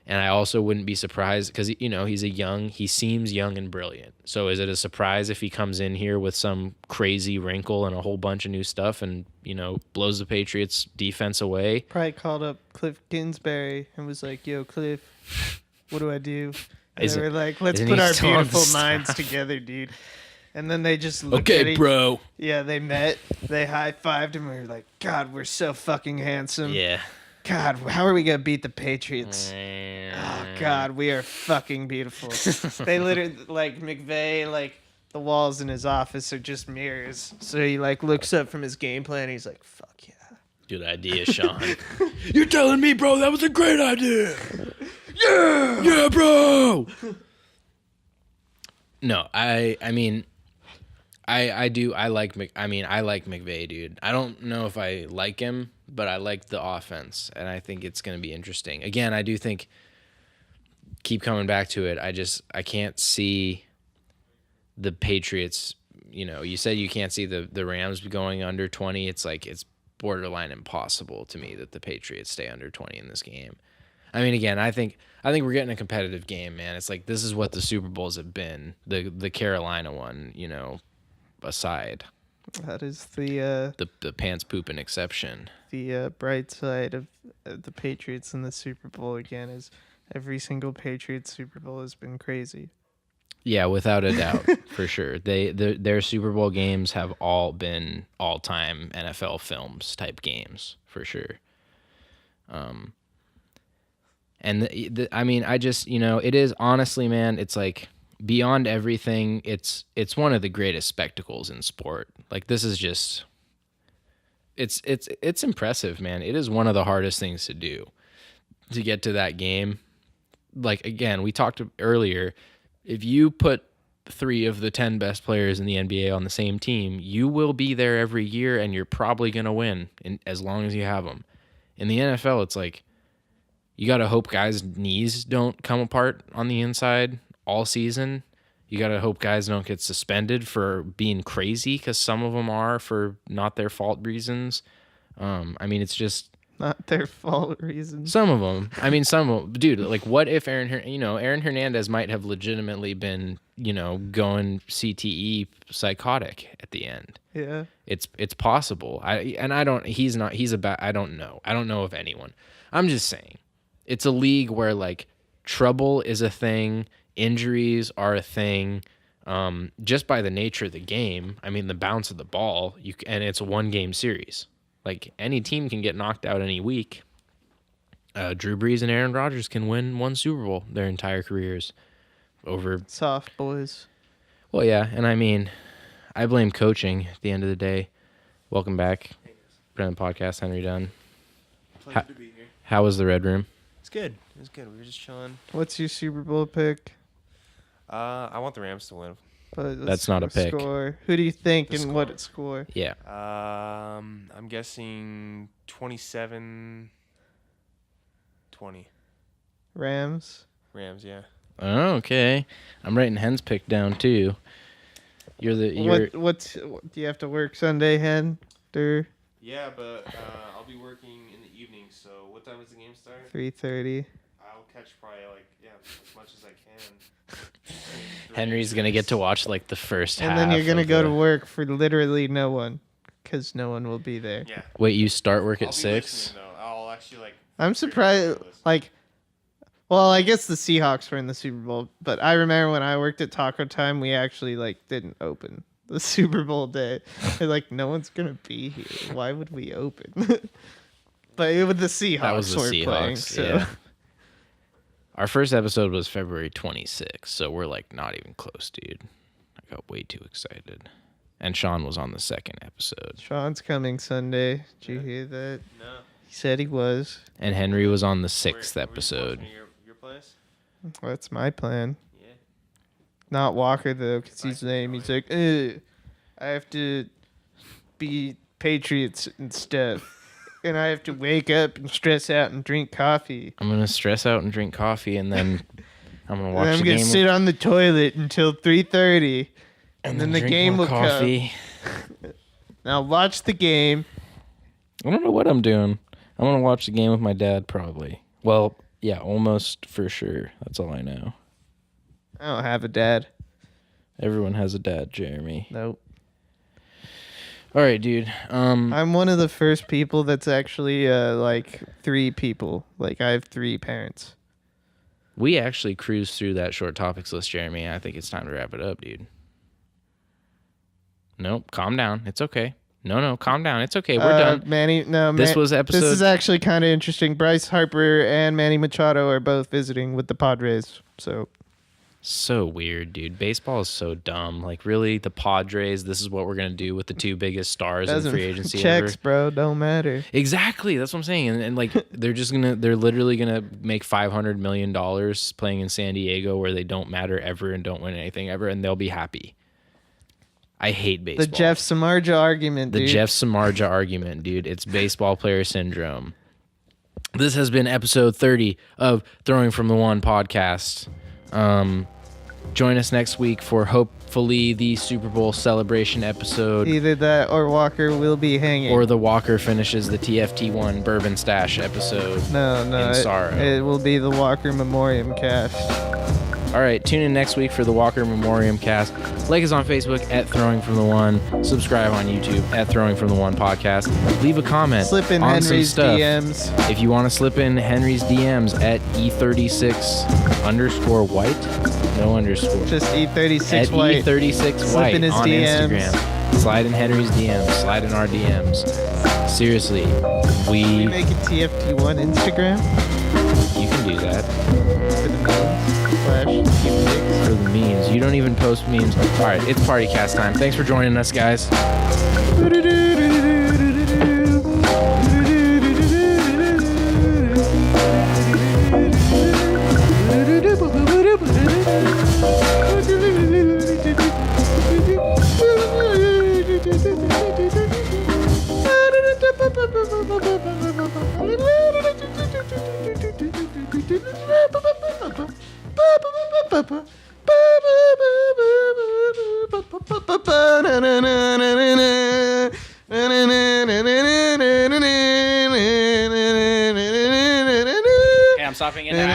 and I also wouldn't be surprised because, he seems young and brilliant. So is it a surprise if he comes in here with some crazy wrinkle and a whole bunch of new stuff and, blows the Patriots defense away? Probably called up Cliff Kingsbury and was like, yo, Cliff, what do I do? And they were like, let's put our beautiful minds together, dude. And then they just looked at it. Bro. Yeah, they met. They high-fived and we were like, God, we're so fucking handsome. Yeah. God, how are we going to beat the Patriots? Oh, God, we are fucking beautiful. They literally, like, McVay, like, the walls in his office are just mirrors. So he, like, looks up from his game plan and he's like, fuck yeah. Good idea, Sean. You're telling me, bro, that was a great idea. Yeah! Yeah, bro! No, I mean... I like McVay, dude. I don't know if I like him, but I like the offense, and I think it's going to be interesting. Again, I do think, keep coming back to it, I can't see the Patriots, you said you can't see the Rams going under 20. It's like, it's borderline impossible to me that the Patriots stay under 20 in this game. I mean, again, I think we're getting a competitive game, man. It's like, this is what the Super Bowls have been. The Carolina one, aside. That is the pants pooping exception. The bright side of the Patriots in the Super Bowl again is every single Patriots Super Bowl has been crazy. Yeah, without a doubt, for sure. Their Super Bowl games have all been all-time NFL films type games, for sure. And I mean, I just, it is honestly, man, it's like beyond everything, it's one of the greatest spectacles in sport. Like, this is just, it's impressive, man. It is one of the hardest things to do, to get to that game. Like, again, we talked earlier, if you put 3 of the 10 best players in the NBA on the same team, you will be there every year, and you're probably going to win as long as you have them. In the NFL, it's like, you got to hope guys' knees don't come apart on the inside all season. You got to hope guys don't get suspended for being crazy, because some of them are for not their fault reasons. I mean, it's just Not their fault reasons. some of them. I mean, some of them. Dude, like, what if Aaron Hernandez might have legitimately been, going CTE psychotic at the end. Yeah. It's possible. I don't know. I don't know of anyone. I'm just saying. It's a league where, like, trouble is a thing, injuries are a thing, just by the nature of the game. I mean, the bounce of the ball, and it's a 1-game series. Like, any team can get knocked out any week. Drew Brees and Aaron Rodgers can win 1 Super Bowl their entire careers over. Soft boys. Well, yeah, and I mean, I blame coaching at the end of the day. Welcome back, Brennan Podcast, Henry Dunn. Pleasure to be here. How was the Red Room? It's good. It was good. We were just chilling. What's your Super Bowl pick? I want the Rams to win. But That's not a pick. Score. Who do you think The and score. what it score? Yeah. I'm guessing 27-20. Rams. Rams, yeah. Oh, okay. I'm writing Hen's pick down too. What do you have to work Sunday, Hen? Yeah, but I'll be working in the evening, so what time does the game start? 3:30. I'll catch probably, as much as I can. Henry's gonna get to watch like the first half. And then you're gonna of go the- to work for literally no one, because no one will be there. Yeah. Wait, you start work I'll at be 6? listening, though. I'll actually, I'm surprised. Well, I guess the Seahawks were in the Super Bowl, but I remember when I worked at Taco Time, we actually didn't open the Super Bowl day. They're no one's gonna be here. Why would we open? But it was the Seahawks. That was the were playing, Seahawks. so. Yeah. Our first episode was February 26th, so we're not even close, dude. I got way too excited. And Sean was on the second episode. Sean's coming Sunday. Did you hear that? No. He said he was. And Henry was on the 6th Where you episode. watching your place? Well, that's my plan. Yeah. Not Walker though, because he's lame. He's like, I have to be Patriots and stuff, and I have to wake up and stress out and drink coffee. I'm gonna stress out and drink coffee, and then I'm gonna watch And I'm the gonna game. sit on the toilet until 3:30, and then the drink game more will coffee. come. Now watch the game. I don't know what I'm doing. I'm gonna watch the game with my dad, probably. Well, yeah, almost for sure. That's all I know. I don't have a dad. Everyone has a dad, Jeremy. Nope. All right, dude. I'm one of the first people that's actually 3 people. I have 3 parents. We actually cruised through that short topics list, Jeremy. I think it's time to wrap it up, dude. Nope, calm down. It's okay. No, calm down. It's okay. We're done. This was episode. This is actually kind of interesting. Bryce Harper and Manny Machado are both visiting with the Padres. So weird, dude. Baseball is so dumb. Really, the Padres, this is what we're going to do with the 2 biggest stars in free agency checks, ever. bro, don't matter. Exactly. That's what I'm saying. And they're literally going to make $500 million playing in San Diego where they don't matter ever and don't win anything ever, and they'll be happy. I hate baseball. The Jeff Samardzija argument, The dude. Jeff Samardzija argument, dude. It's baseball player syndrome. This has been episode 30 of Throwing from the One podcast. Join us next week for hopefully the Super Bowl celebration episode, Either that or Walker will be hanging. or the Walker finishes the TFT1 Bourbon Stash episode. no, in sorrow. It will be the Walker Memoriam cast. All right, tune in next week for the Walker Memoriam cast. Like us on Facebook at Throwing from the One. Subscribe on YouTube at Throwing from the One podcast. Leave a comment Slip in on some Henry's stuff. DMs. If you want to slip in Henry's DMs at E36_white, no underscore. Just E36 At white. E36 Slip white in his on DMs. Instagram. Slide in Henry's DMs. Slide in our DMs. Seriously, We make a TFT1 Instagram you can do that for the memes / cute pics. for the memes. You don't even post memes. All right, it's party cast time. Thanks for joining us, guys. Okay, I'm stopping it now.